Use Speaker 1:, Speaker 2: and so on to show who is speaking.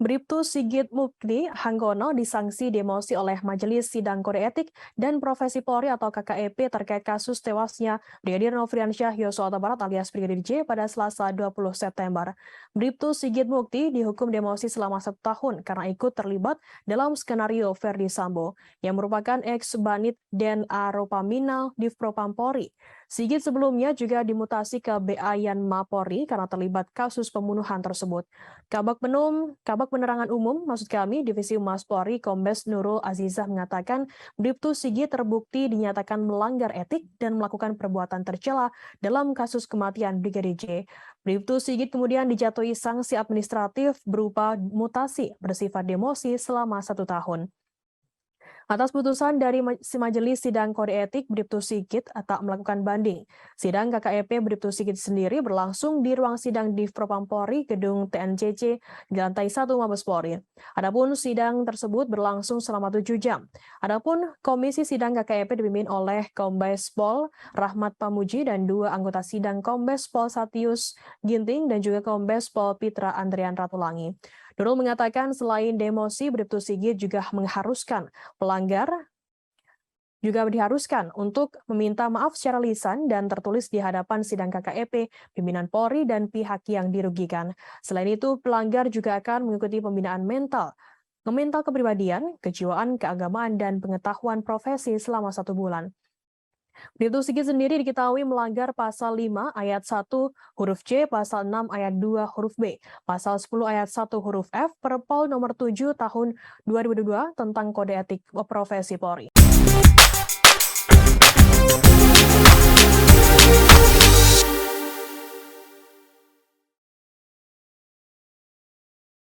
Speaker 1: Bribtu Sigit Mukti Hanggono disanksi demosi oleh Majelis Sidang Kode Etik dan Profesi Polri atau KKEP terkait kasus tewasnya Brigadir Nofriansyah Yosua Huta Barat alias Brigadir J pada Selasa 20 September. Bribtu Sigit Mukti dihukum demosi selama 1 tahun karena ikut terlibat dalam skenario Verdi Sambo yang merupakan ex-Banit Den Aropaminal Divpropam Polri. Sigit sebelumnya juga dimutasi ke BA Yanma Polri karena terlibat kasus pembunuhan tersebut. Kabak Penerangan Umum, maksud kami, Divisi Humas Polri, Kombes Nurul Azizah mengatakan Bribtu Sigit terbukti dinyatakan melanggar etik dan melakukan perbuatan tercela dalam kasus kematian Brigadir J. Bribtu Sigit kemudian dijatuhi sanksi administratif berupa mutasi bersifat demosi selama 1 tahun. Atas putusan dari Majelis Sidang Kode Etik, Bribtu Sigit tak melakukan banding. Sidang KKEP Bribtu Sigit sendiri berlangsung di ruang sidang Divpropam Polri, Gedung TNCC, di lantai 1 Mabes Polri. Adapun sidang tersebut berlangsung selama 7 jam. Adapun Komisi Sidang KKEP dipimpin oleh Kombes Pol Rahmat Pamuji dan 2 anggota sidang Kombes Pol Satius Ginting dan juga Kombes Pol Pitra Andrian Ratulangi. Nurul mengatakan selain demosi, Bribtu Sigit juga diharuskan untuk meminta maaf secara lisan dan tertulis di hadapan sidang KKEP, pimpinan Polri, dan pihak yang dirugikan. Selain itu, pelanggar juga akan mengikuti pembinaan mental kepribadian, kejiwaan, keagamaan, dan pengetahuan profesi selama 1 bulan. Bribtu Sigit sendiri diketahui melanggar pasal 5 ayat 1 huruf C, pasal 6 ayat 2 huruf B, pasal 10 ayat 1 huruf F, Perpol nomor 7 tahun 2022 tentang Kode Etik Profesi Polri.